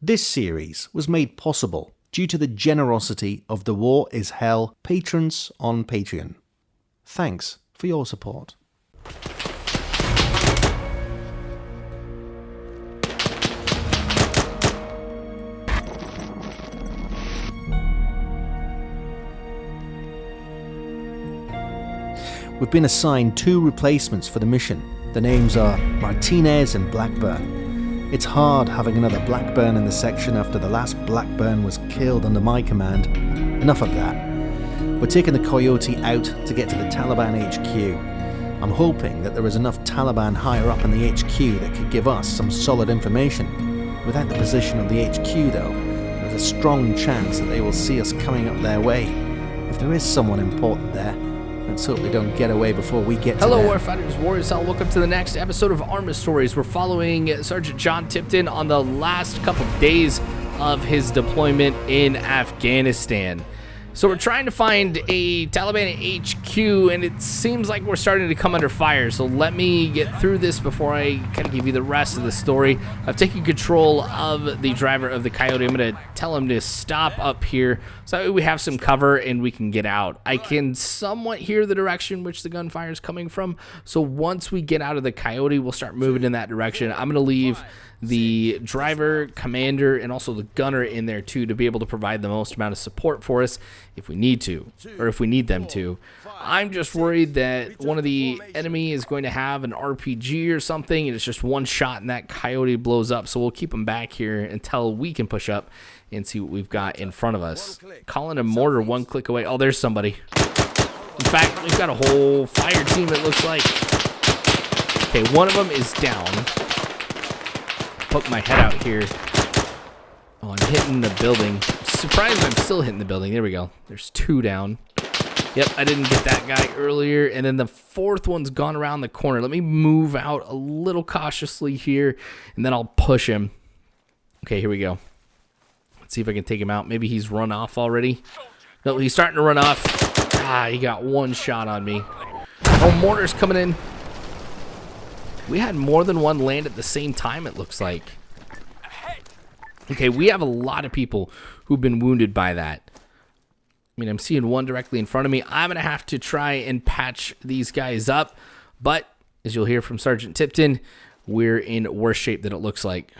This series was made possible due to the generosity of the War is Hell patrons on Patreon. Thanks for your support. We've been assigned 2 replacements for the mission. The names are Martinez and Blackburn. It's hard having another Blackburn in the section after the last Blackburn was killed under my command. Enough of that. We're taking the Coyote out to get to the Taliban HQ. I'm hoping that there is enough Taliban higher up in the HQ that could give us some solid information. Without the position of the HQ though, there's a strong chance that they will see us coming up their way. If there is someone important there, let's hope they don't get away before we get to them. Hello, Warfighters, Warriors, welcome to the next episode of Arma Stories. We're following Sergeant John Tipton on the last couple days of his deployment in Afghanistan. So we're trying to find a Taliban HQ, and it seems like we're starting to come under fire. So let me get through this before I kind of give you the rest of the story. I've taken control of the driver of the Coyote. I'm going to tell him to stop up here so we have some cover and we can get out. I can somewhat hear the direction which the gunfire is coming from. So once we get out of the Coyote, we'll start moving in that direction. I'm going to leave the driver, commander, and also the gunner in there too to be able to provide the most amount of support for us if we need to, or if we need them to. I'm just worried that one of the enemy is going to have an RPG or something, and it's just one shot and that Coyote blows up. So we'll keep them back here until we can push up and see what we've got in front of us. Calling a mortar one click away. Oh, there's somebody. In fact, we've got a whole fire team, it looks like. Okay, one of them is down. Poke my head out here. Oh, I'm hitting the building. Surprised I'm still hitting the building. There we go. There's 2 down. Yep, I didn't get that guy earlier. And then the 4th one's gone around the corner. Let me move out a little cautiously here, and then I'll push him. Okay, here we go. Let's see if I can take him out. Maybe he's run off already. No, he's starting to run off. Ah, he got 1 shot on me. Oh, mortar's coming in. We had more than one land at the same time, it looks like. Okay, we have a lot of people who've been wounded by that. I mean, I'm seeing one directly in front of me. I'm going to have to try and patch these guys up. But, as you'll hear from Sergeant Tipton, we're in worse shape than it looks like.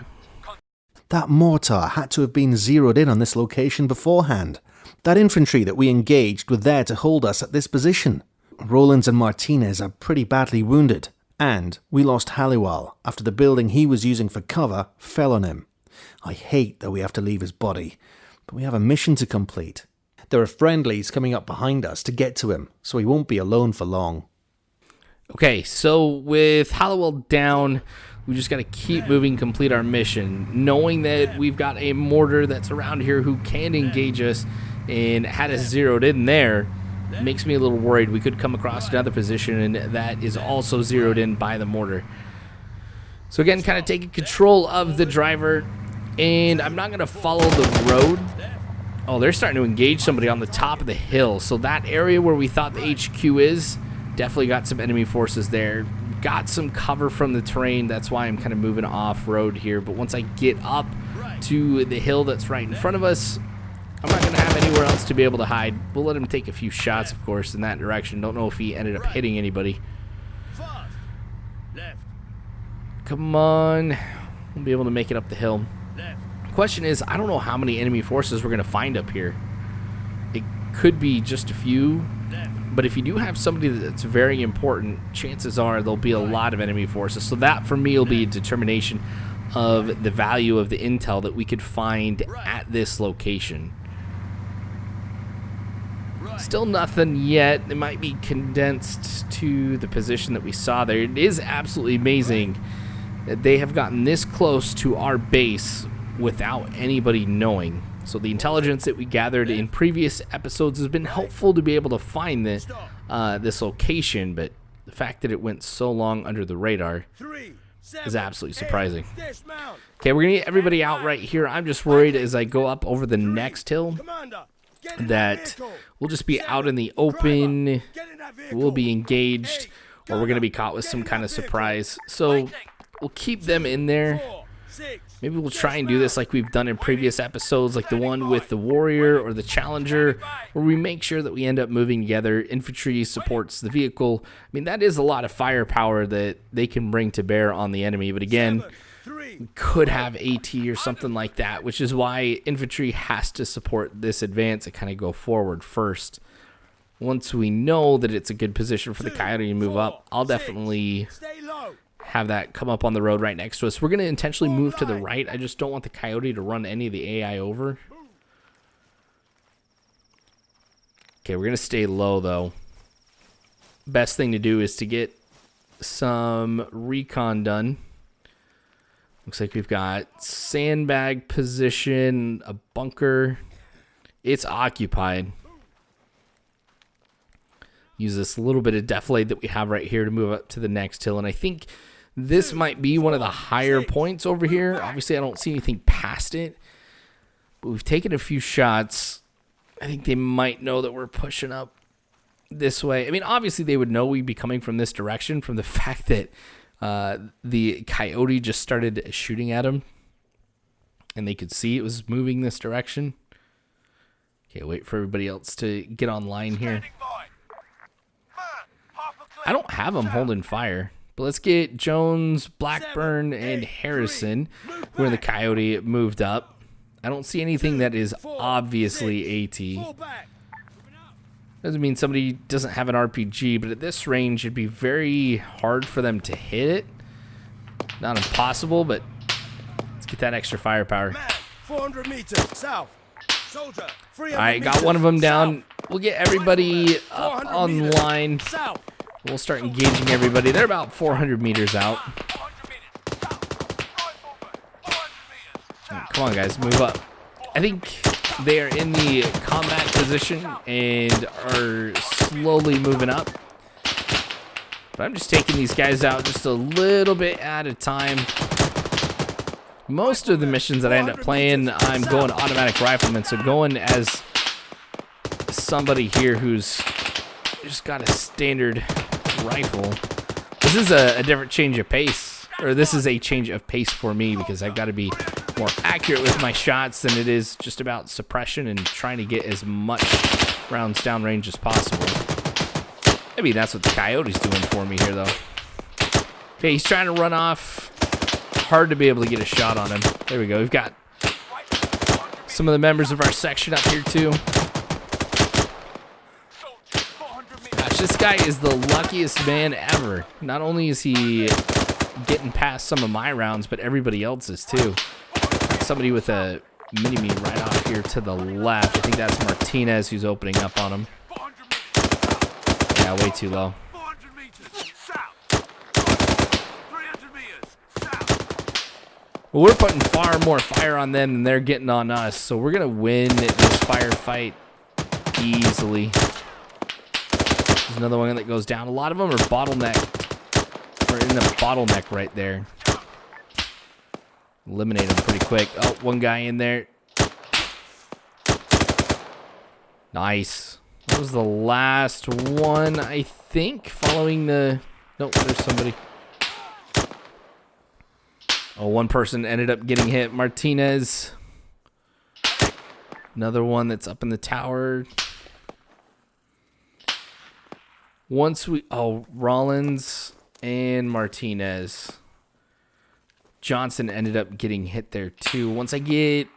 That mortar had to have been zeroed in on this location beforehand. That infantry that we engaged were there to hold us at this position. Rollins and Martinez are pretty badly wounded. And we lost Halliwell after the building he was using for cover fell on him. I hate that we have to leave his body, but we have a mission to complete. There are friendlies coming up behind us to get to him, so he won't be alone for long. Okay, so with Halliwell down, we just got to keep moving, complete our mission, knowing that we've got a mortar that's around here who can engage us and had us zeroed in there. Makes me a little worried. We could come across another position and that is also zeroed in by the mortar. So again, kind of taking control of the driver, and I'm not going to follow the road. Oh, they're starting to engage somebody on the top of the hill. So that area where we thought the HQ is, definitely got some enemy forces there. Got some cover from the terrain. That's why I'm kind of moving off-road here. But once I get up to the hill that's right in front of us, I'm not going to have anywhere else to be able to hide. We'll let him take a few shots, of course, in that direction. Don't know if he ended up hitting anybody. Come on. We'll be able to make it up the hill. Question is, I don't know how many enemy forces we're going to find up here. It could be just a few. But if you do have somebody that's very important, chances are there'll be a lot of enemy forces. So that, for me, will be a determination of the value of the intel that we could find at this location. Still nothing yet. It might be condensed to the position that we saw there. It is absolutely amazing that they have gotten this close to our base without anybody knowing. So the intelligence that we gathered in previous episodes has been helpful to be able to find this location, but the fact that it went so long under the radar is absolutely surprising. Okay, we're going to get everybody out right here. I'm just worried as I go up over the next hill that we'll just be out in the open, we'll be engaged, or we're going to be caught with some kind of surprise. So we'll keep them in there. Maybe we'll try and do this like we've done in previous episodes, like the one with the warrior or the challenger, where we make sure that we end up moving together. Infantry supports the vehicle. I mean, that is a lot of firepower that they can bring to bear on the enemy. But again, we could have AT or something like that, which is why infantry has to support this advance and kind of go forward first. Once we know that it's a good position for the Coyote to move up, I'll definitely have that come up on the road right next to us. We're going to intentionally move to the right. I just don't want the Coyote to run any of the AI over. Okay, we're going to stay low, though. Best thing to do is to get some recon done. Looks like we've got sandbag position, a bunker. It's occupied. Use this little bit of deflate that we have right here to move up to the next hill. And I think this might be one of the higher points over here. Obviously, I don't see anything past it. But we've taken a few shots. I think they might know that we're pushing up this way. I mean, obviously, they would know we'd be coming from this direction from the fact that the Coyote just started shooting at them. And they could see it was moving this direction. Okay, wait for everybody else to get online here. I don't have them holding fire. But let's get Jones, Blackburn, and Harrison, who are in the Coyote, moved up. I don't see anything that is obviously AT. Doesn't mean somebody doesn't have an RPG, but at this range, it'd be very hard for them to hit it. Not impossible, but let's get that extra firepower. 400 meters south. Soldier, all right, got one of them down. We'll get everybody up online. We'll start engaging everybody. They're about 400 meters out. Come on, guys, move up. I think they are in the combat position and are slowly moving up. But I'm just taking these guys out just a little bit at a time. Most of the missions that I end up playing, I'm going automatic rifleman. So going as somebody here who's just got a standard rifle. This is a different change of pace, or this is a change of pace for me because I've got to be more accurate with my shots than it is just about suppression and trying to get as much rounds downrange as possible. Maybe that's what the Coyote's doing for me here, though. Okay, he's trying to run off. Hard to be able to get a shot on him. There we go. We've got some of the members of our section up here, too. This guy is the luckiest man ever. Not only is he getting past some of my rounds, but everybody else's too. Somebody with a mini-me right off here to the left. I think that's Martinez who's opening up on him. Yeah, way too low. Well, we're putting far more fire on them than they're getting on us, so we're going to win this firefight easily. There's another one that goes down. A lot of them are bottleneck. We're in the bottleneck right there. Eliminate them pretty quick. Oh, one guy in there. Nice. That was the last one, I think, following the... Nope, there's somebody. Oh, one person ended up getting hit. Martinez. Another one that's up in the tower. Once we... Oh, Rollins and Martinez. Johnson ended up getting hit there, too. Once I get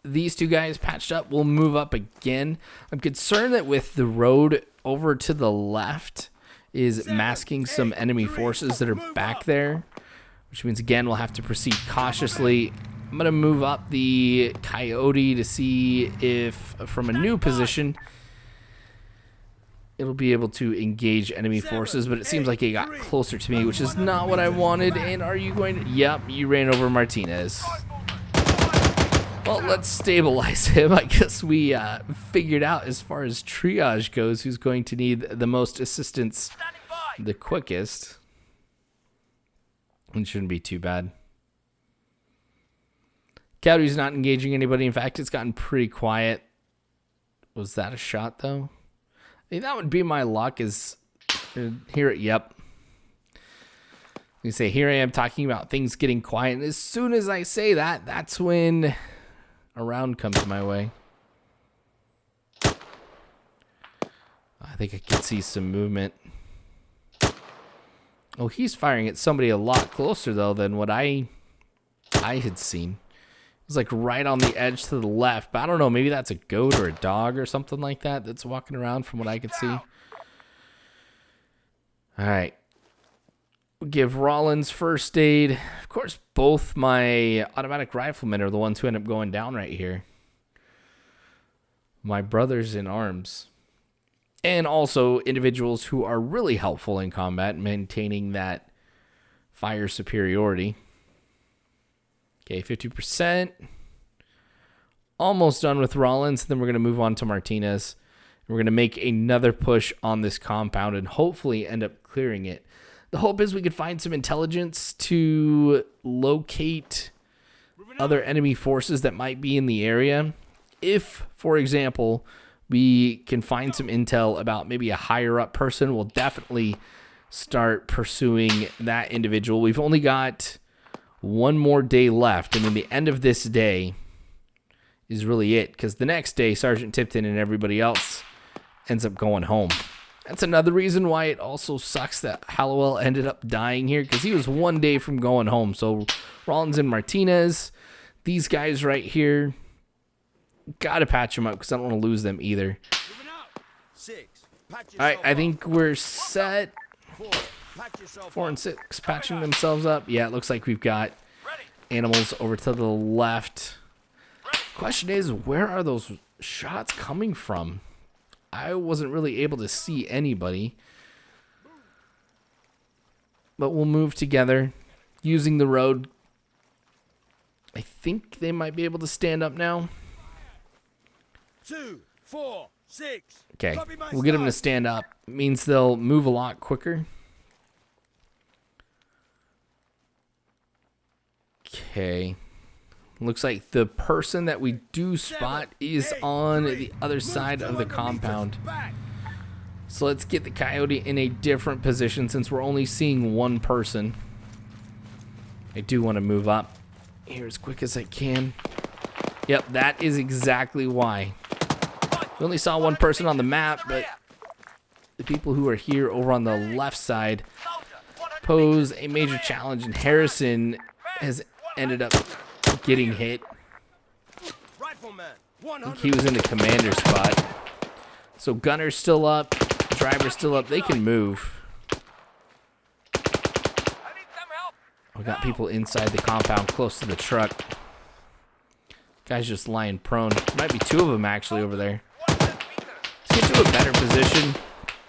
these two guys patched up, we'll move up again. I'm concerned that with the road over to the left is masking some enemy forces that are back there, which means, again, we'll have to proceed cautiously. I'm going to move up the Coyote to see if, from a new position, it'll be able to engage enemy forces, but it seems like it got closer to me, which is not what I wanted. And are you going to... Yep, you ran over Martinez. Well, let's stabilize him. I guess we figured out, as far as triage goes, who's going to need the most assistance the quickest. It shouldn't be too bad. Coyote's not engaging anybody. In fact, it's gotten pretty quiet. Was that a shot, though? I think that would be my luck, is here. Yep. You say, here I am talking about things getting quiet. And as soon as I say that, that's when a round comes my way. I think I can see some movement. Oh, he's firing at somebody a lot closer, though, than what I had seen. It's like right on the edge to the left. But I don't know, maybe that's a goat or a dog or something like that that's walking around from what I could see. All right. We'll give Rollins first aid. Of course, both my automatic riflemen are the ones who end up going down right here. My brothers in arms. And also individuals who are really helpful in combat, maintaining that fire superiority. Okay, 50%. Almost done with Rollins. Then we're going to move on to Martinez. We're going to make another push on this compound and hopefully end up clearing it. The hope is we could find some intelligence to locate other enemy forces that might be in the area. If, for example, we can find some intel about maybe a higher up person, we'll definitely start pursuing that individual. We've only got one more day left, and then the end of this day is really it, because the next day, Sergeant Tipton and everybody else ends up going home. That's another reason why it also sucks that Hallowell ended up dying here, because he was one day from going home. So Rollins and Martinez, these guys right here, gotta patch them up because I don't want to lose them either. All right, I think we're set. 4 and 6 patching themselves up. Yeah, it looks like we've got animals over to the left. Question is, where are those shots coming from? I wasn't really able to see anybody. But we'll move together using the road. I think they might be able to stand up now. 2, 4, 6. Okay, we'll get them to stand up. It means they'll move a lot quicker. Okay. Looks like the person that we do spot is on the other side of the compound. So let's get the coyote in a different position since we're only seeing one person. I do want to move up here as quick as I can. Yep, that is exactly why. We only saw one person on the map, but the people who are here over on the left side pose a major challenge, and Harrison has ended up getting hit. I think he was in the commander spot. So gunner's still up, driver's still up. They can move. We got people inside the compound close to the truck. Guy's just lying prone. Might be two of them actually over there. Let's get to a better position.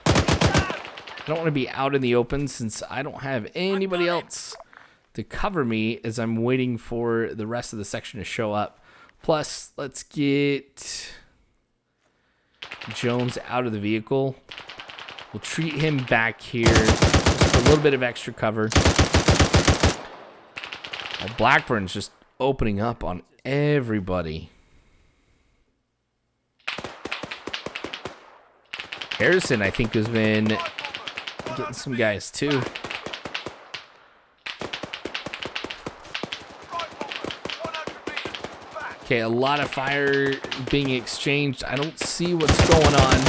I don't want to be out in the open since I don't have anybody else to cover me as I'm waiting for the rest of the section to show up. Plus, let's get Jones out of the vehicle. We'll treat him back here just for a little bit of extra cover. Blackburn's just opening up on everybody. Harrison, I think, has been getting some guys too. Okay, a lot of fire being exchanged. I don't see what's going on.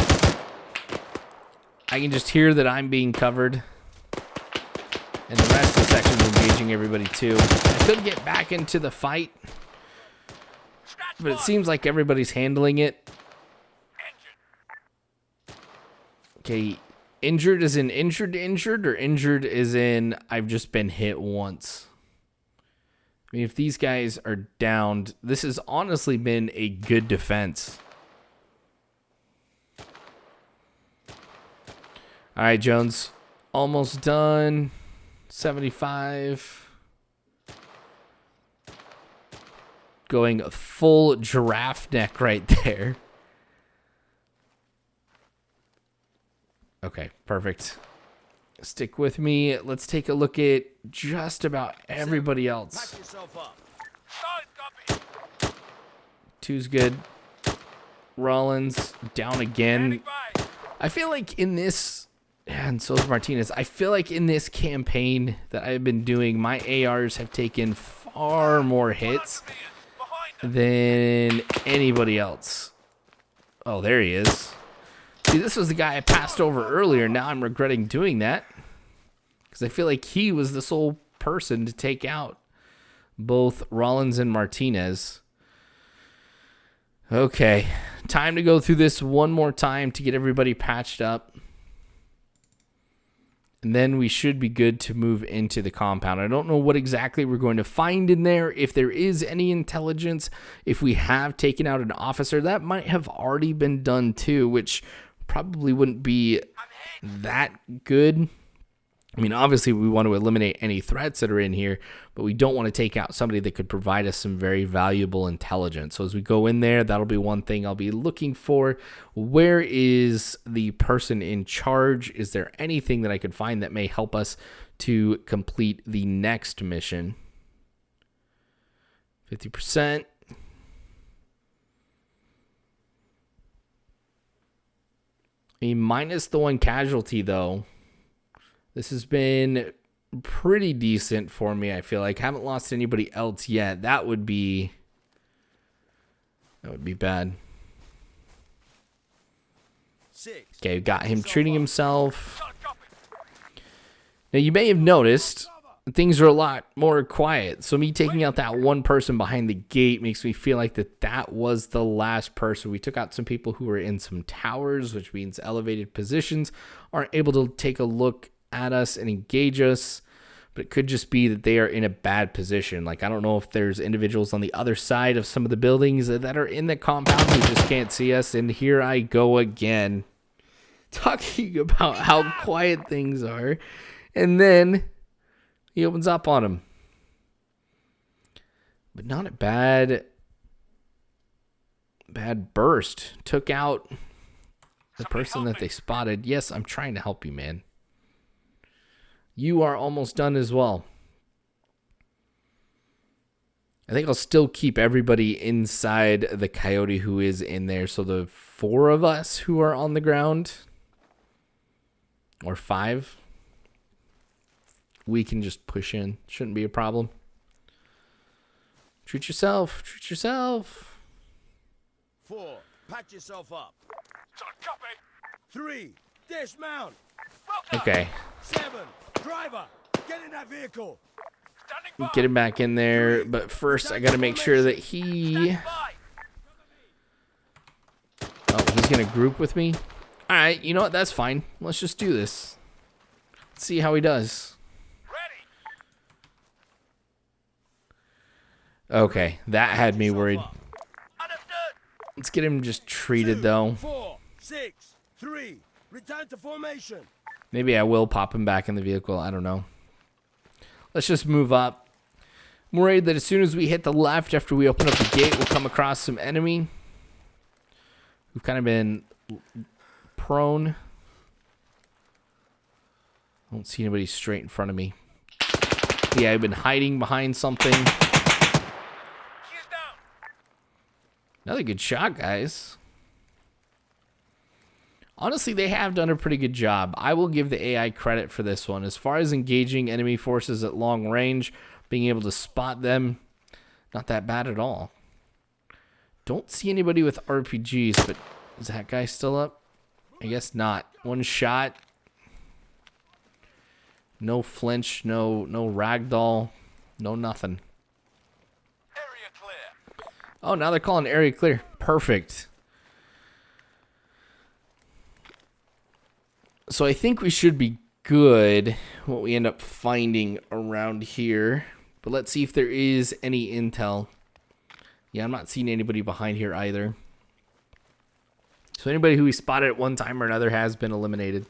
I can just hear that I'm being covered. And the rest of the section's engaging everybody too. I could get back into the fight, but it seems like everybody's handling it. Okay, injured as in injured, or injured as in I've just been hit once? I mean, if these guys are downed, this has honestly been a good defense. All right, Jones, almost done. 75. Going full giraffe neck right there. Okay, perfect. Stick with me. Let's take a look at just about everybody else. 2's good. Rollins down again. I feel like in this And so is Martinez. I feel like in this campaign that I've been doing, my ARs have taken far more hits than anybody else. Oh, there he is. See, this was the guy I passed over earlier. Now I'm regretting doing that because I feel like he was the sole person to take out both Rollins and Martinez. Okay, time to go through this one more time to get everybody patched up. And then we should be good to move into the compound. I don't know what exactly we're going to find in there. If there is any intelligence, if we have taken out an officer, that might have already been done too, which probably wouldn't be that good. I mean, obviously we want to eliminate any threats that are in here, but we don't want to take out somebody that could provide us some very valuable intelligence. So as we go in there, that'll be one thing I'll be looking for. Where is the person in charge? Is there anything that I could find that may help us to complete the next mission? 50%. Minus the one casualty, though. This has been pretty decent for me, I feel like. Haven't lost anybody else yet. That would be bad. Okay, got him treating himself. Now, you may have noticed things are a lot more quiet. So me taking out that one person behind the gate makes me feel like that was the last person. We took out some people who were in some towers, which means elevated positions, aren't able to take a look at us and engage us, but it could just be that they are in a bad position. Like, I don't know if there's individuals on the other side of some of the buildings that are in the compound who just can't see us. And here I go again, talking about how quiet things are, and then he opens up on him. But not a bad burst. Took out the person that they spotted. Yes, I'm trying to help you, man. You are almost done as well. I think I'll still keep everybody inside the coyote who is in there. So the 4 of us who are on the ground, or 5, we can just push in. Shouldn't be a problem. Treat yourself. Treat yourself. 4, patch yourself up. 3, dismount. Okay. 7, driver, get in that vehicle. Get him back in there, but first I gotta make sure that he... Oh, he's gonna group with me? Alright, you know what? That's fine. Let's just do this. Let's see how he does. Okay, that had me worried. Let's get him just treated, though. 4, 6, 3, return to formation. Maybe I will pop him back in the vehicle. I don't know. Let's just move up. I'm worried that as soon as we hit the left after we open up the gate, we'll come across some enemy. We've kind of been prone. I don't see anybody straight in front of me. Yeah, I've been hiding behind something. Another good shot, guys. Honestly, they have done a pretty good job. I will give the AI credit for this one. As far as engaging enemy forces at long range, being able to spot them, not that bad at all. Don't see anybody with RPGs, but is that guy still up? I guess not. One shot. No flinch, no ragdoll, no nothing. Area clear. Oh, now they're calling area clear. Perfect. So I think we should be good what we end up finding around here. But let's see if there is any intel. Yeah, I'm not seeing anybody behind here either. So anybody who we spotted at one time or another has been eliminated.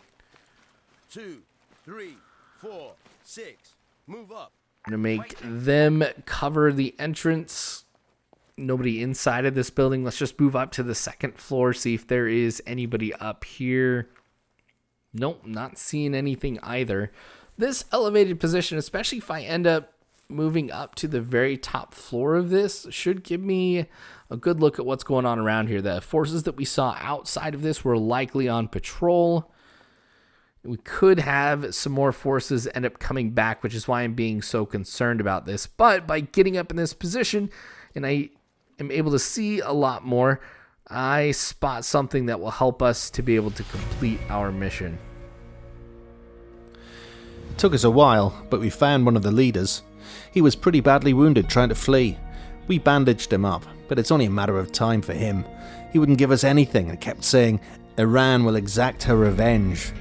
2, 3, 4, 6. Move up. I'm going to make them cover the entrance. Nobody inside of this building. Let's just move up to the second floor, see if there is anybody up here. Nope, not seeing anything either. This elevated position, especially if I end up moving up to the very top floor of this, should give me a good look at what's going on around here. The forces that we saw outside of this were likely on patrol. We could have some more forces end up coming back, which is why I'm being so concerned about this. But by getting up in this position, and I am able to see a lot more, I spot something that will help us to be able to complete our mission. It took us a while, but we found one of the leaders. He was pretty badly wounded trying to flee. We bandaged him up, but it's only a matter of time for him. He wouldn't give us anything and kept saying, Iran will exact her revenge.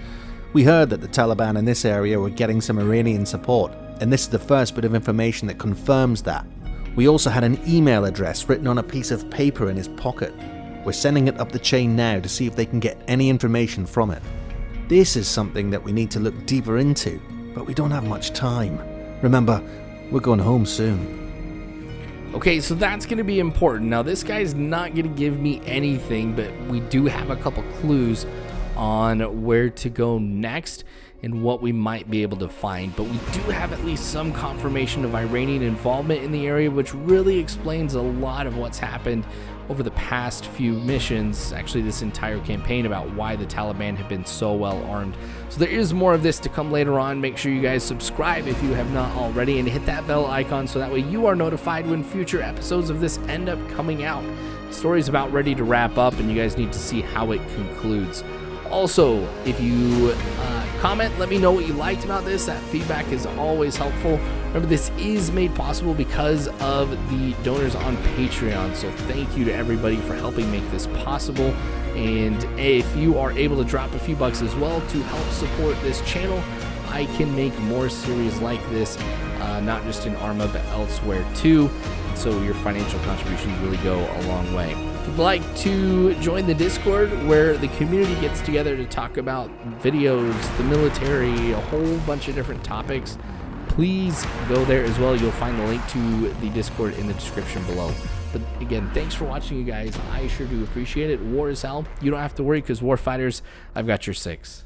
We heard that the Taliban in this area were getting some Iranian support, and this is the first bit of information that confirms that. We also had an email address written on a piece of paper in his pocket. We're sending it up the chain now to see if they can get any information from it. This is something that we need to look deeper into, but we don't have much time. Remember, we're going home soon. Okay, so that's going to be important. Now, this guy's not going to give me anything, but we do have a couple clues on where to go next and what we might be able to find. But we do have at least some confirmation of Iranian involvement in the area, which really explains a lot of what's happened over the past few missions, actually this entire campaign, about why the Taliban have been so well armed. So there is more of this to come later on. Make sure you guys subscribe if you have not already, and hit that bell icon so that way you are notified when future episodes of this end up coming out. The story's about ready to wrap up, and you guys need to see how it concludes. Also, if you comment, let me know what you liked about this. That feedback is always helpful. Remember, this is made possible because of the donors on Patreon, so thank you to everybody for helping make this possible. And if you are able to drop a few bucks as well to help support this channel, I can make more series like this, not just in Arma, but elsewhere too. So your financial contributions really go a long way. If you'd like to join the Discord, where the community gets together to talk about videos, the military, a whole bunch of different topics, please go there as well. You'll find the link to the Discord in the description below. But again, thanks for watching, you guys. I sure do appreciate it. War is hell. You don't have to worry, because warfighters, I've got your six.